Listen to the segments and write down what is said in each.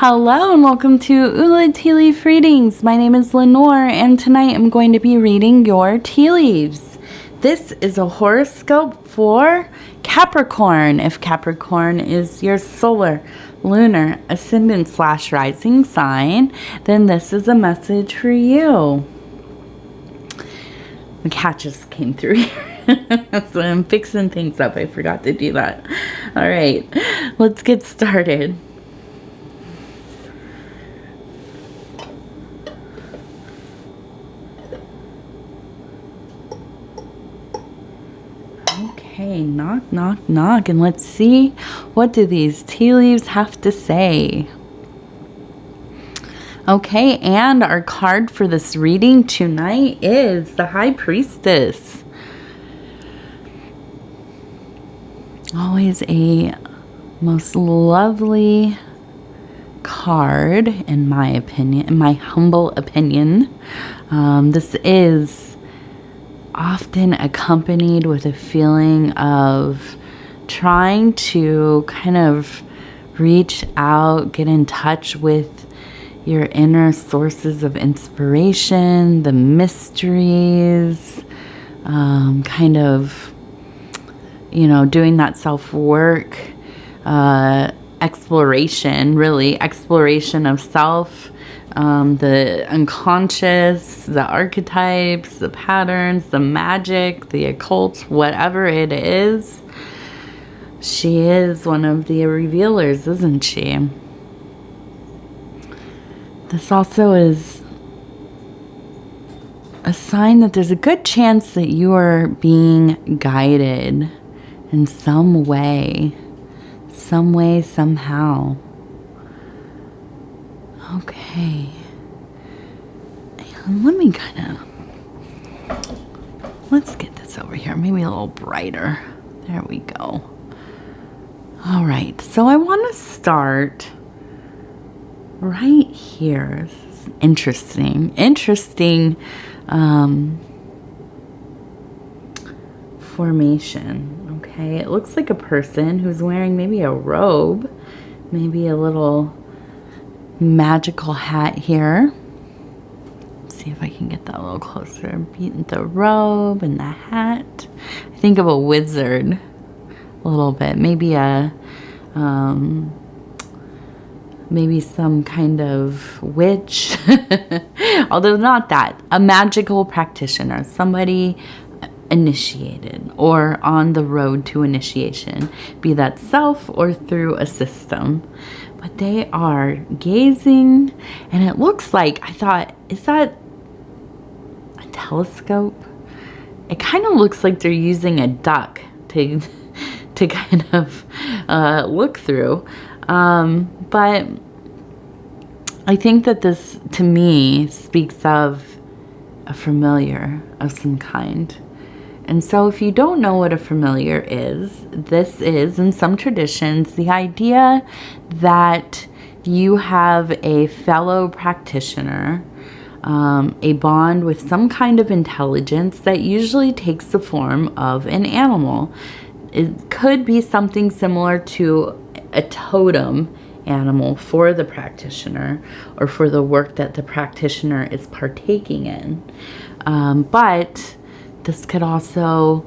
Hello and welcome to Ula Tea Leaf Readings. My name is Lenor and tonight I'm going to be reading your tea leaves. This is a horoscope for Capricorn. If Capricorn is your solar, lunar, ascendant / rising sign, then this is a message for you. The cat just came through here. So I'm fixing things up. I forgot to do that. All right, let's get started. Okay, knock, knock, knock, and let's see, what do these tea leaves have to say? Okay, and our card for this reading tonight is the High Priestess. Always a most lovely card, in my opinion, in my humble opinion. This is often accompanied with a feeling of trying to kind of reach out, get in touch with your inner sources of inspiration, the mysteries, kind of, doing that self-work, exploration of self, the unconscious, the archetypes, the patterns, the magic, the occult, whatever it is. She is one of the revealers, isn't she? This also is a sign that there's a good chance that you are being guided in some way, somehow. Okay. And let me let's get this over here, maybe a little brighter. There we go. All right, so I want to start right here. This is interesting formation. Okay, it looks like a person who's wearing maybe a robe, maybe a little magical hat here. Let's see if I can get that a little closer. The robe and the hat. I think of a wizard a little bit. Maybe maybe some kind of witch. Although not that. A magical practitioner. Somebody initiated or on the road to initiation. Be that self or through a system. But they are gazing, and it looks like, I thought, is that a telescope? It kind of looks like they're using a duck to kind of look through. But I think that this, to me, speaks of a familiar of some kind. And so if you don't know what a familiar is, this is, in some traditions, the idea that you have a fellow practitioner, a bond with some kind of intelligence that usually takes the form of an animal. It could be something similar to a totem animal for the practitioner or for the work that the practitioner is partaking in. But this could also,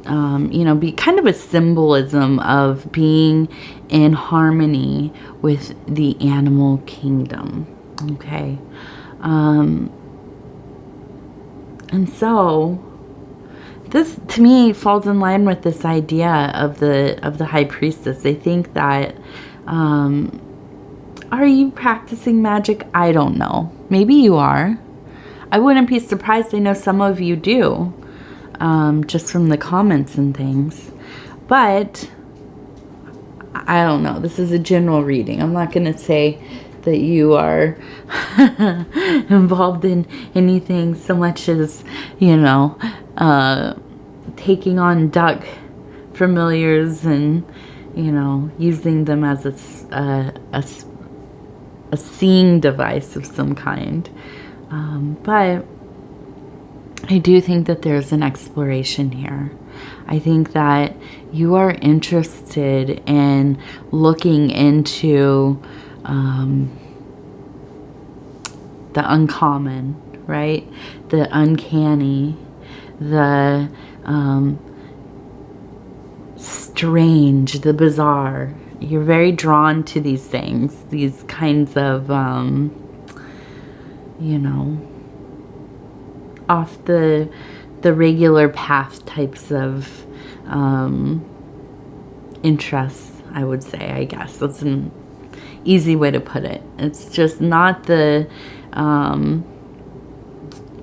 be kind of a symbolism of being in harmony with the animal kingdom. Okay. And so this, to me, falls in line with this idea of the High Priestess. I think that, are you practicing magic? I don't know. Maybe you are. I wouldn't be surprised. I know some of you do. Just from the comments and things. But I don't know. This is a general reading. I'm not going to say that you are involved in anything so much as, taking on duck familiars and, using them as a seeing device of some kind. But I do think that there's an exploration here. I think that you are interested in looking into the uncommon, right? The uncanny, the strange, the bizarre. You're very drawn to these things, these kinds of, you know, off the regular path types of interests, I would say, I guess. That's an easy way to put it. It's just not the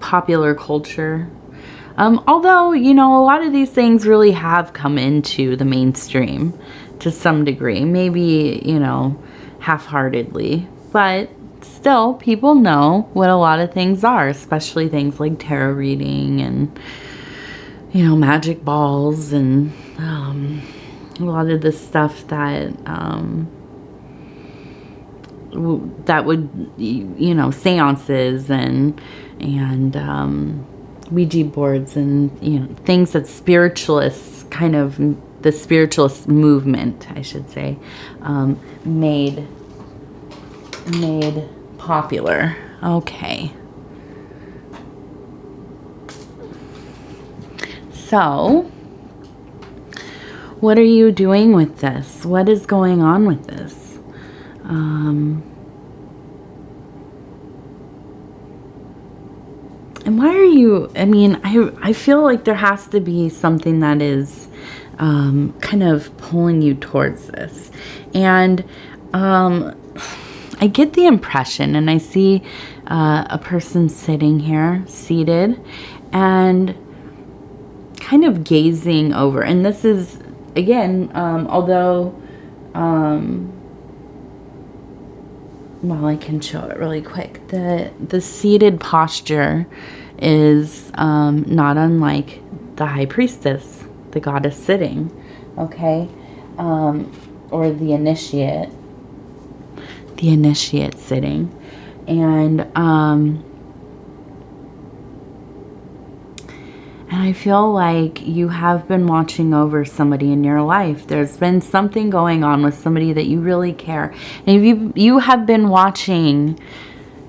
popular culture. Although, you know, a lot of these things really have come into the mainstream to some degree. Maybe, you know, half-heartedly. But still, people know what a lot of things are, especially things like tarot reading and, you know, magic balls and a lot of the stuff that that would, you know, seances and Ouija boards and, you know, things that spiritualists kind of, the spiritualist movement, I should say, made popular. Okay. So, what are you doing with this? What is going on with this? And why are you, I mean, I feel like there has to be something that is kind of pulling you towards this. And I get the impression, and I see a person sitting here, seated, and kind of gazing over. And this is, again, although, well, I can show it really quick. The seated posture is not unlike the high priestess, the goddess sitting, okay? Or the initiate sitting. And I feel like you have been watching over somebody in your life. There's been something going on with somebody that you really care. And if you have been watching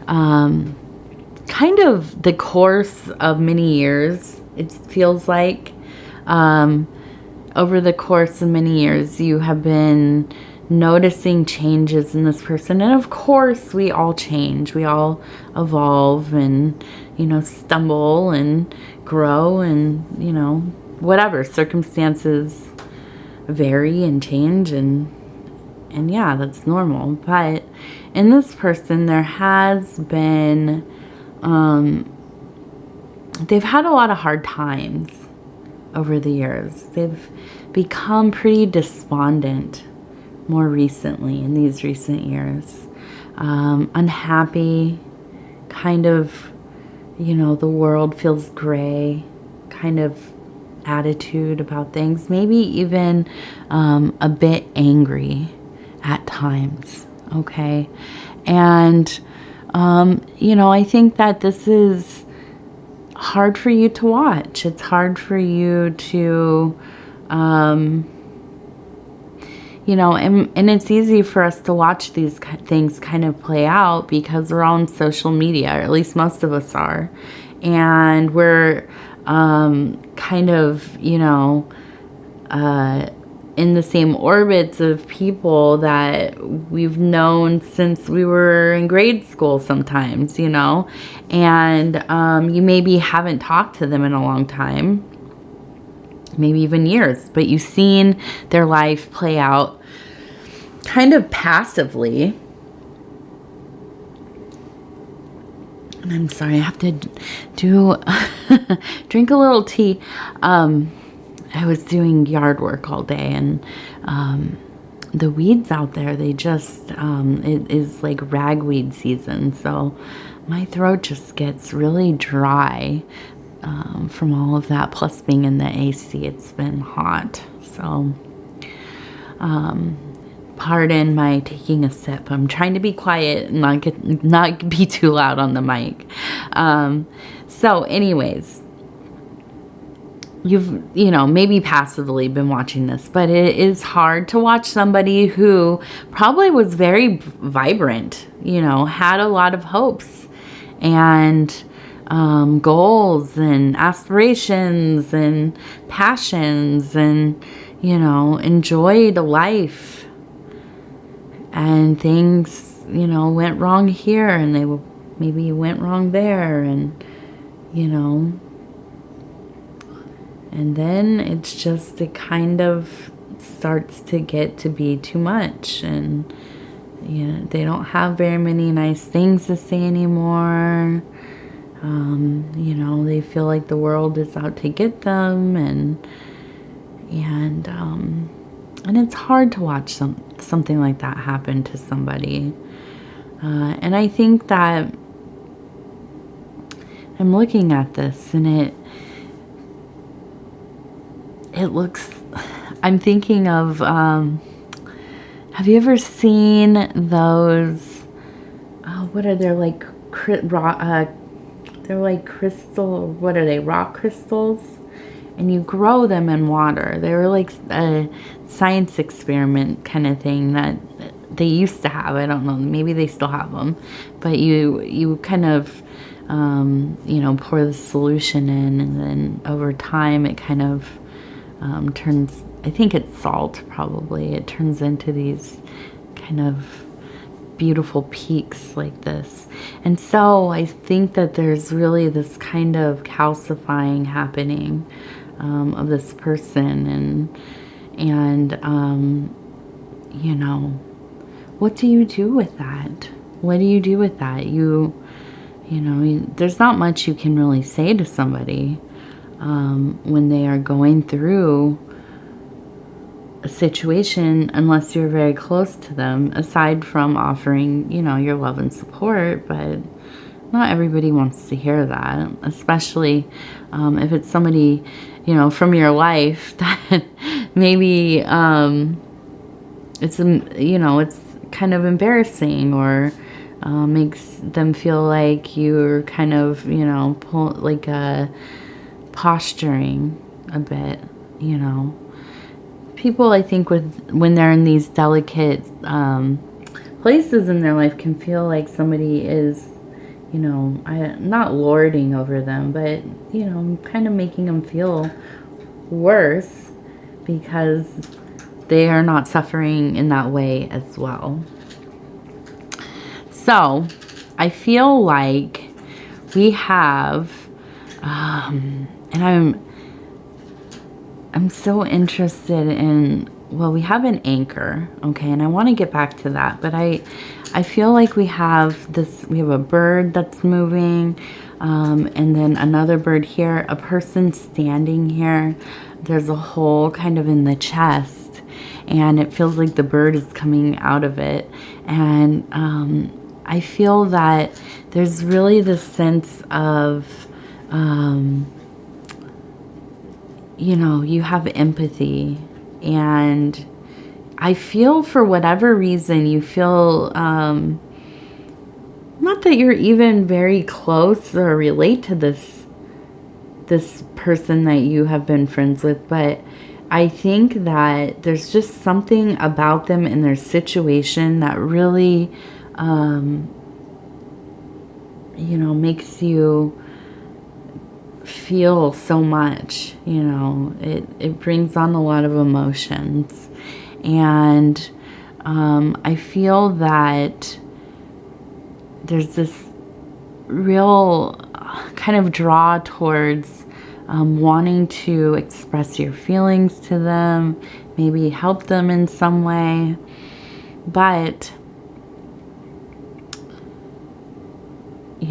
kind of the course of many years, it feels like, over the course of many years, you have been noticing changes in this person. And of course, we all change. We all evolve and, you know, stumble and grow and, you know, whatever. Circumstances vary and change, and yeah, that's normal. But in this person, there has been, they've had a lot of hard times over the years. They've become pretty despondent more recently, in these recent years. Unhappy, kind of, you know, the world feels gray kind of attitude about things. Maybe even a bit angry at times, okay? And, you know, I think that this is hard for you to watch. It's hard for you to, you know, and it's easy for us to watch these things kind of play out because we're on social media, or at least most of us are. And we're kind of, you know, in the same orbits of people that we've known since we were in grade school sometimes, you know. And you maybe haven't talked to them in a long time, maybe even years, but you've seen their life play out kind of passively. And I'm sorry, I have to do drink a little tea. I was doing yard work all day, and the weeds out there, they just it is like ragweed season, so my throat just gets really dry from all of that, plus being in the AC. It's been hot, so pardon my taking a sip. I'm trying to be quiet and not be too loud on the mic. So anyways, you've, maybe passively been watching this, but it is hard to watch somebody who probably was very vibrant, had a lot of hopes and goals and aspirations and passions and, enjoyed life. And things, went wrong here and maybe went wrong there, and, and then it kind of starts to get to be too much, and they don't have very many nice things to say anymore. They feel like the world is out to get them, and it's hard to watch something like that happen to somebody. And I think that I'm looking at this, and it looks, I'm thinking of, have you ever seen those, what are they, like, they're like crystal, what are they, rock crystals? And you grow them in water. They were like a science experiment kind of thing that they used to have. I don't know, maybe they still have them. But you kind of, pour the solution in, and then over time it kind of turns, I think it's salt probably, it turns into these kind of beautiful peaks like this. And so I think that there's really this kind of calcifying happening of this person, and what do you do with that? What do you do with that? There's not much you can really say to somebody when they are going through a situation, unless you're very close to them, aside from offering, your love and support. But not everybody wants to hear that, especially if it's somebody, from your life that maybe it's kind of embarrassing, or makes them feel like you're kind of, posturing a bit, People, I think, when they're in these delicate places in their life, can feel like somebody is, not lording over them, but, kind of making them feel worse because they are not suffering in that way as well. So I feel like we have, and I'm so interested in, well, we have an anchor, okay, and I want to get back to that, but I feel like we have a bird that's moving, and then another bird here, a person standing here. There's a hole kind of in the chest, and it feels like the bird is coming out of it, and I feel that there's really this sense of, you have empathy, and I feel, for whatever reason, you feel, not that you're even very close or relate to this person that you have been friends with, but I think that there's just something about them and their situation that really, makes you feel so much. It brings on a lot of emotions, and I feel that there's this real kind of draw towards wanting to express your feelings to them, maybe help them in some way, but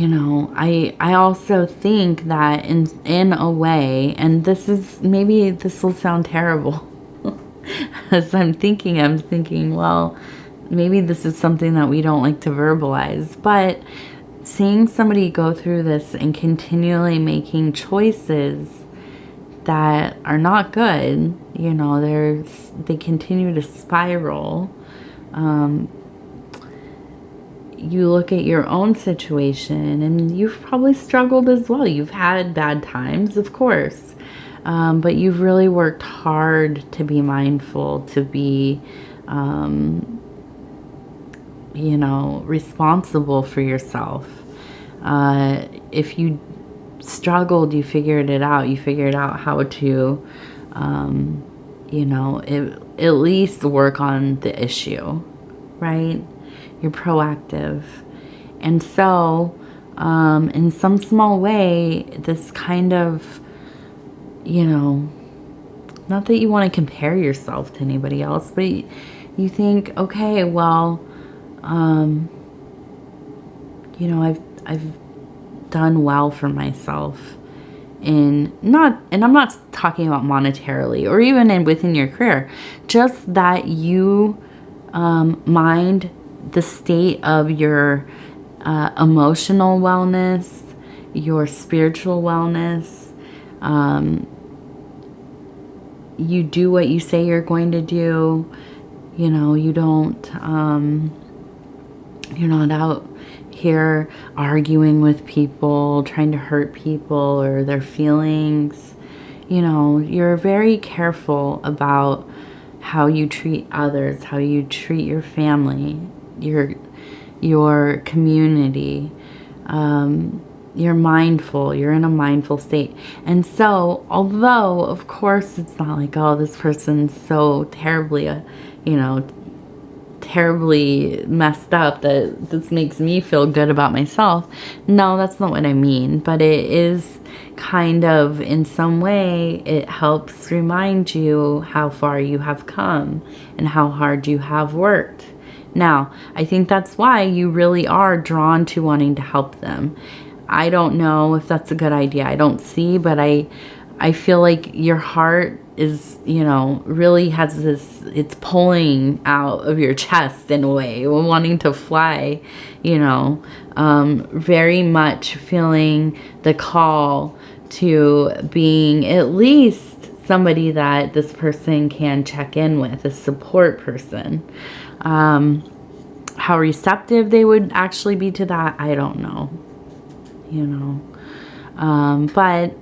I also think that in a way, and this will sound terrible, as I'm thinking, well, maybe this is something that we don't like to verbalize, but seeing somebody go through this and continually making choices that are not good, they continue to spiral. You look at your own situation, and you've probably struggled as well. You've had bad times, of course. But you've really worked hard to be mindful, to be, you know, responsible for yourself. If you struggled, you figured it out. You figured out how to, you know, at least work on the issue, right? You're proactive. And so, in some small way, this kind of, you know, not that you want to compare yourself to anybody else, but you think, okay, well, you know, I've done well for myself and I'm not talking about monetarily or even within your career, just that you mind the state of your emotional wellness, your spiritual wellness. You do what you say you're going to do. You know, you don't, you're not out here arguing with people, trying to hurt people or their feelings. You know, you're very careful about how you treat others, how you treat your family, your community. You're mindful. You're in a mindful state. And so, although, of course, it's not like, oh, this person's so terribly, you know, terribly messed up that this makes me feel good about myself. No, that's not what I mean. But it is kind of, in some way, it helps remind you how far you have come and how hard you have worked. Now, I think that's why you really are drawn to wanting to help them. I don't know if that's a good idea. I don't see, but I feel like your heart is, you know, really has this, it's pulling out of your chest in a way, wanting to fly, you know, very much feeling the call to being at least somebody that this person can check in with, a support person. How receptive they would actually be to that, I don't know. You know, but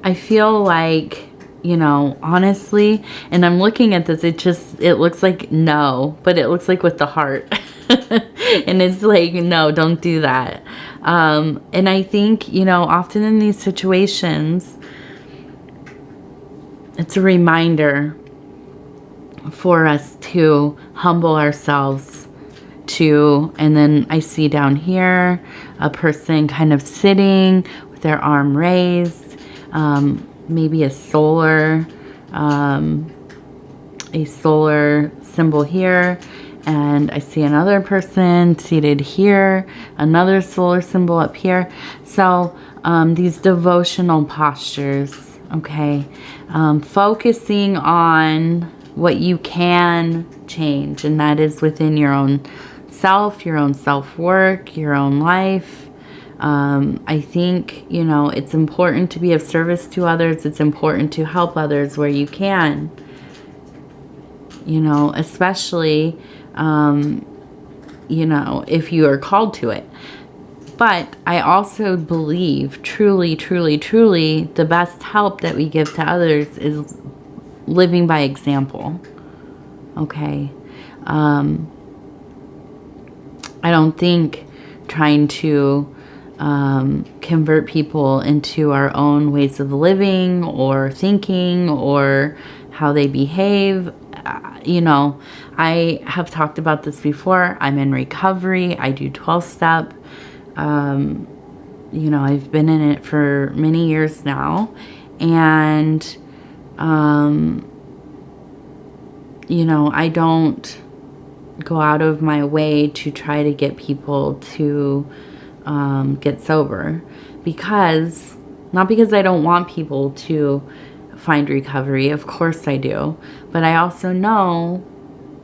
I feel like, you know, honestly, and I'm looking at this, it looks like no, but it looks like with the heart. And it's like, no, don't do that. And I think, you know, often in these situations, it's a reminder for us to humble ourselves to, and then I see down here a person kind of sitting with their arm raised, maybe a solar symbol here, and I see another person seated here, another solar symbol up here. So these devotional postures, okay, focusing on what you can change, and that is within your own self, your own self-work, your own life. I think, you know, it's important to be of service to others. It's important to help others where you can, you know, especially, you know, if you are called to it. But I also believe truly, truly, truly, the best help that we give to others is living by example. Okay. I don't think trying to convert people into our own ways of living or thinking or how they behave. You know, I have talked about this before. I'm in recovery. I do 12-step. You know, I've been in it for many years now. And, you know, I don't go out of my way to try to get people to get sober, because not because I don't want people to find recovery, of course I do, but I also know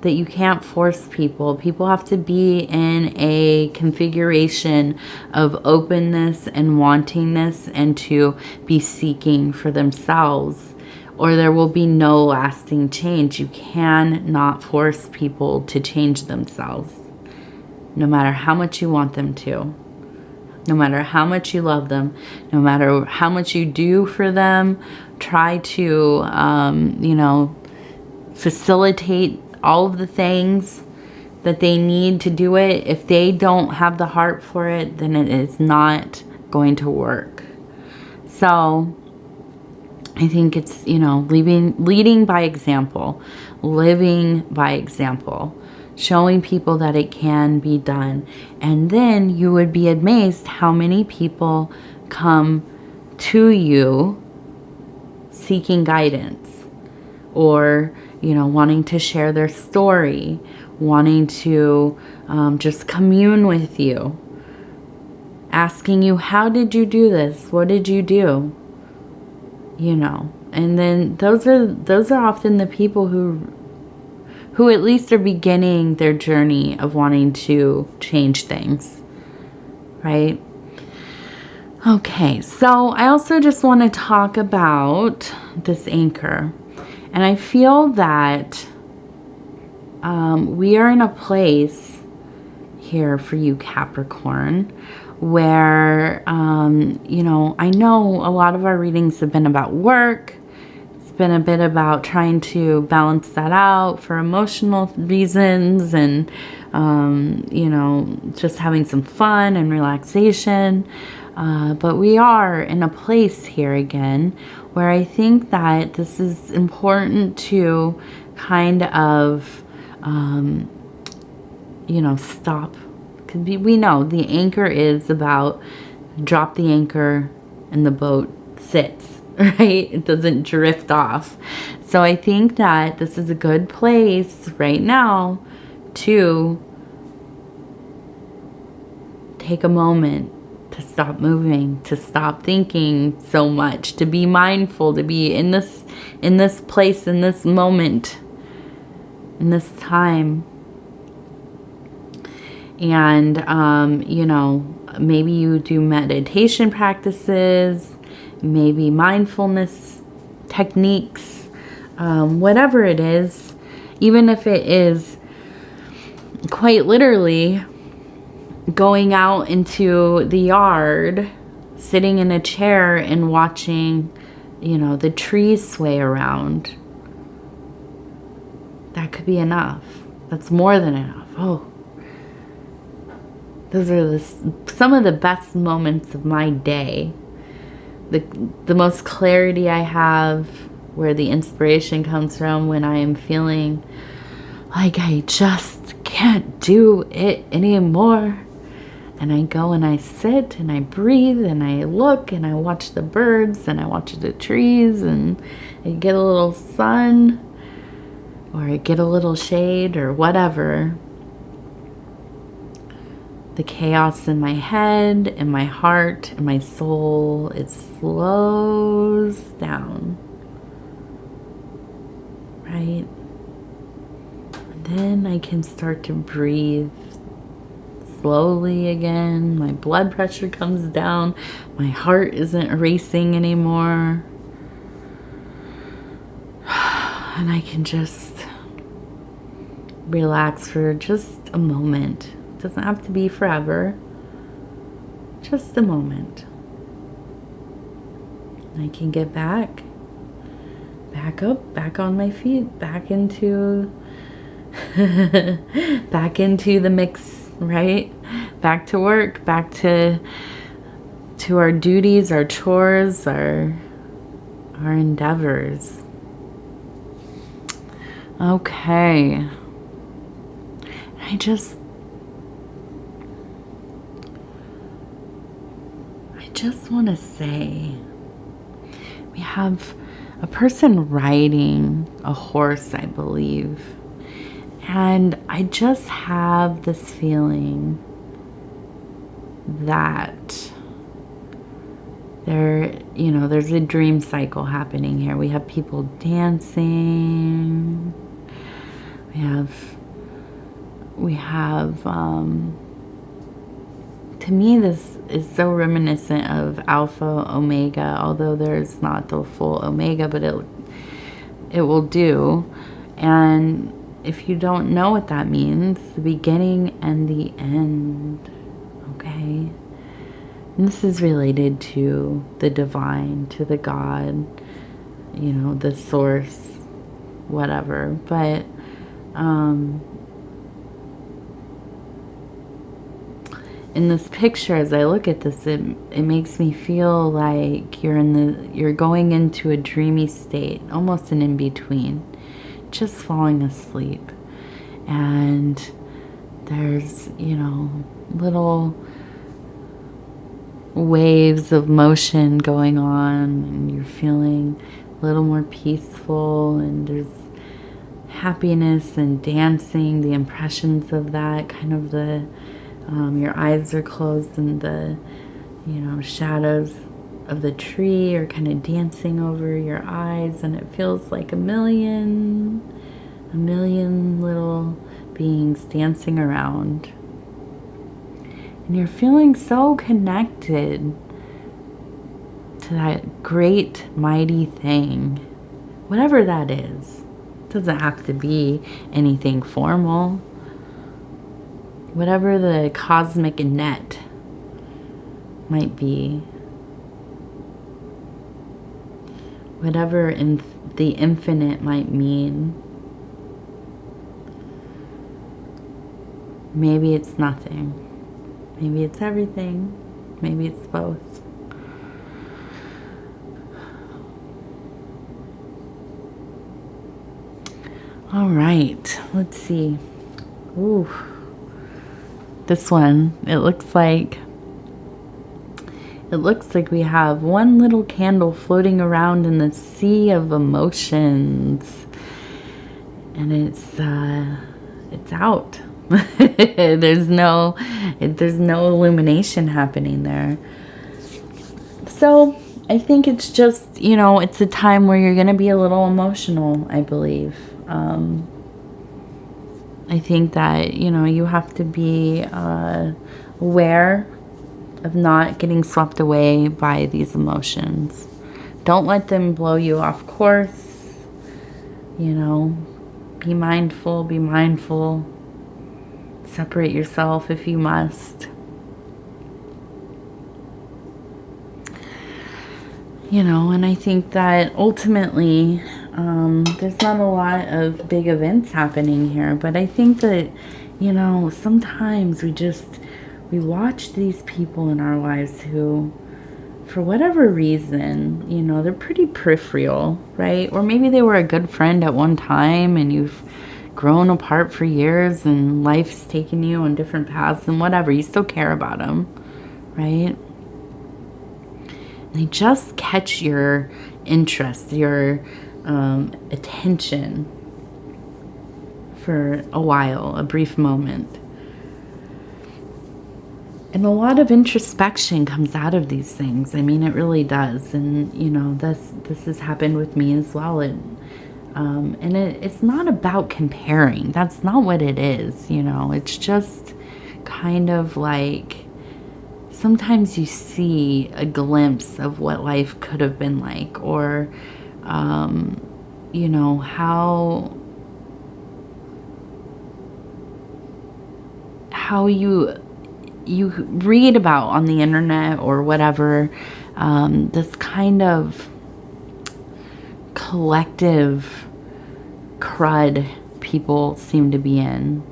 that you can't force people. People have to be in a configuration of openness and wantingness and to be seeking for themselves, or there will be no lasting change. You cannot force people to change themselves, no matter how much you want them to. No matter how much you love them, no matter how much you do for them, try to, you know, facilitate all of the things that they need to do it. If they don't have the heart for it, then it is not going to work. So I think it's, you know, leading by example, living by example, showing people that it can be done. And then you would be amazed how many people come to you seeking guidance, or, you know, wanting to share their story, wanting to just commune with you, asking you, how did you do this? What did you do? You know, and then those are often the people who at least are beginning their journey of wanting to change things, right? Okay, so I also just want to talk about this anchor. And I feel that we are in a place here for you, Capricorn, where, you know, I know a lot of our readings have been about work. It's been a bit about trying to balance that out for emotional reasons and, you know, just having some fun and relaxation. But we are in a place here again where I think that this is important to kind of, you know, stop. Because we know the anchor is about drop the anchor and the boat sits, right? It doesn't drift off. So I think that this is a good place right now to take a moment to stop moving, to stop thinking so much, to be mindful, to be in this place, in this moment, in this time. And, you know, maybe you do meditation practices, maybe mindfulness techniques, whatever it is, even if it is quite literally going out into the yard, sitting in a chair and watching, you know, the trees sway around. That could be enough. That's more than enough. Oh, those are some of the best moments of my day. The most clarity I have, where the inspiration comes from, when I am feeling like I just can't do it anymore. And I go and I sit and I breathe and I look and I watch the birds and I watch the trees and I get a little sun or I get a little shade or whatever. The chaos in my head, in my heart, in my soul, it slows down, right? And then I can start to breathe slowly again. My blood pressure comes down. My heart isn't racing anymore. And I can just relax for just a moment. It doesn't have to be forever. Just a moment. And I can get back up, back on my feet, back into back into the mix, right? Back to work, back to our duties, our chores, our endeavors. Okay. I just want to say, we have a person riding a horse, I believe. And I just have this feeling that there's a dream cycle happening here. We have people dancing. We have to me, this is so reminiscent of Alpha Omega, although there's not the full Omega, but it will do. And if you don't know what that means, the beginning and the end, okay? And this is related to the divine, to the God, you know, the source, whatever. But in this picture, as I look at this, it makes me feel like you're going into a dreamy state, almost an in-between, just falling asleep. And there's, you know, little waves of motion going on, and you're feeling a little more peaceful, and there's happiness and dancing, the impressions of that, kind of the your eyes are closed and the, you know, shadows of the tree are kind of dancing over your eyes, and it feels like a million little beings dancing around. And you're feeling so connected to that great, mighty thing, whatever that is. It doesn't have to be anything formal. Whatever the cosmic net might be, whatever the infinite might mean. Maybe it's nothing. Maybe it's everything. Maybe it's both. All right, let's see. Ooh. This one, it looks like we have one little candle floating around in the sea of emotions, and it's out. There's no illumination happening there. So I think it's just, you know, it's a time where you're gonna be a little emotional, I believe. I think that, you know, you have to be aware of not getting swept away by these emotions. Don't let them blow you off course. You know, be mindful, be mindful. Separate yourself if you must. You know, and I think that ultimately, there's not a lot of big events happening here, but I think that, you know, sometimes we watch these people in our lives who, for whatever reason, you know, they're pretty peripheral, right? Or maybe they were a good friend at one time and you've grown apart for years and life's taken you on different paths and whatever. You still care about them, right? They just catch your interest, your attention for a while, a brief moment. And a lot of introspection comes out of these things. I mean, it really does. And, you know, this has happened with me as well. And it's not about comparing. That's not what it is, you know. It's just kind of like sometimes you see a glimpse of what life could have been like, or, you know, how you read about on the internet or whatever, this kind of collective crud people seem to be in,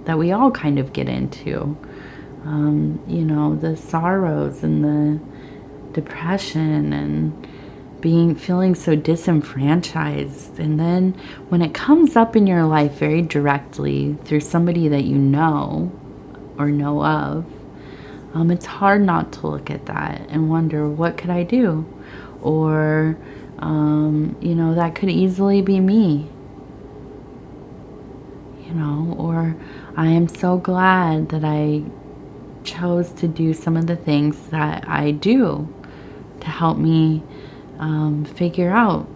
that we all kind of get into. You know, the sorrows and the depression and feeling so disenfranchised. And then when it comes up in your life very directly through somebody that you know or know of, it's hard not to look at that and wonder, what could I do? Or, you know, that could easily be me. You know, or I am so glad that I chose to do some of the things that I do to help me figure out,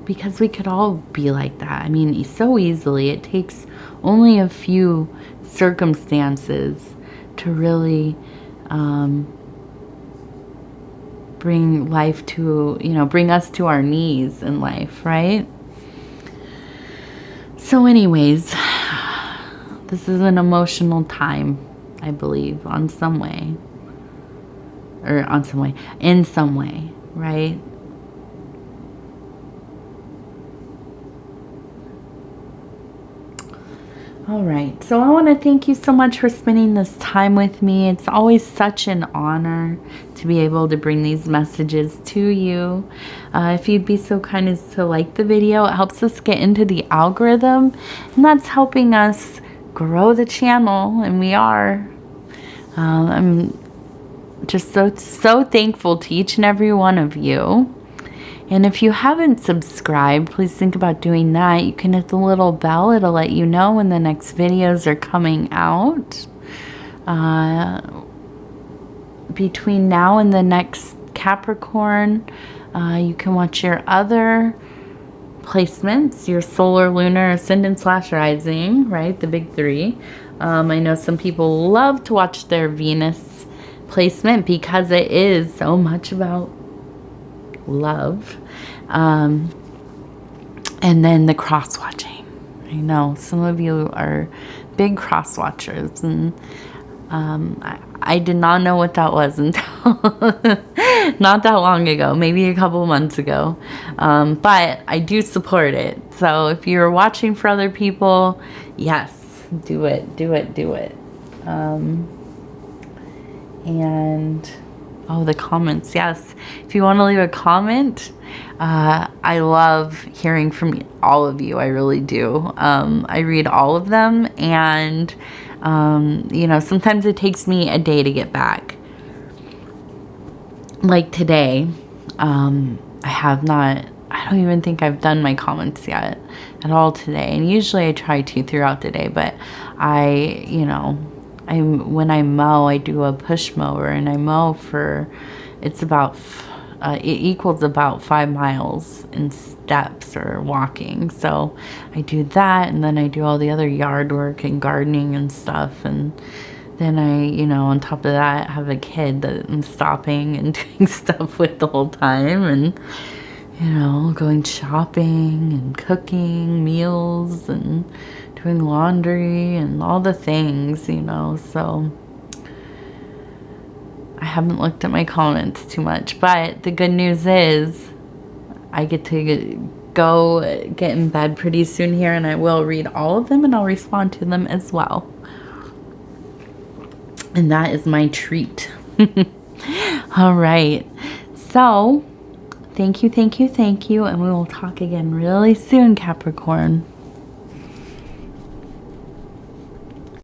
because we could all be like that. I mean, so easily. It takes only a few circumstances to really bring life to, you know, bring us to our knees in life, right? So anyways, this is an emotional time, I believe, on some way. or on some way, in some way, right? All right, so I want to thank you so much for spending this time with me. It's always such an honor to be able to bring these messages to you. If you'd be so kind as to like the video, it helps us get into the algorithm, and that's helping us grow the channel, and we are. I'm just so thankful to each and every one of you. And if you haven't subscribed, please think about doing that. You can hit the little bell. It'll let you know when the next videos are coming out. Between now and the next Capricorn, you can watch your other placements, your solar, lunar, ascendant / rising, right? The big three. I know some people love to watch their Venus placement because it is so much about love. And then the cross watching. I know some of you are big cross watchers, and I did not know what that was until not that long ago, maybe a couple months ago. But I do support it. So if you're watching for other people, yes, do it. And oh, the comments. Yes. If you want to leave a comment, I love hearing from all of you. I really do. I read all of them, and, you know, sometimes it takes me a day to get back. Like today, I don't even think I've done my comments yet at all today. And usually I try to throughout the day, but when I mow, I do a push mower, and I mow for, it's about, it equals about 5 miles in steps or walking. So I do that, and then I do all the other yard work and gardening and stuff. And then I, on top of that, have a kid that I'm stopping and doing stuff with the whole time. And, going shopping and cooking meals and doing laundry and all the things, so I haven't looked at my comments too much, but the good news is I get to go get in bed pretty soon here, and I will read all of them, and I'll respond to them as well. And that is my treat. All right. So thank you, and we will talk again really soon, Capricorn.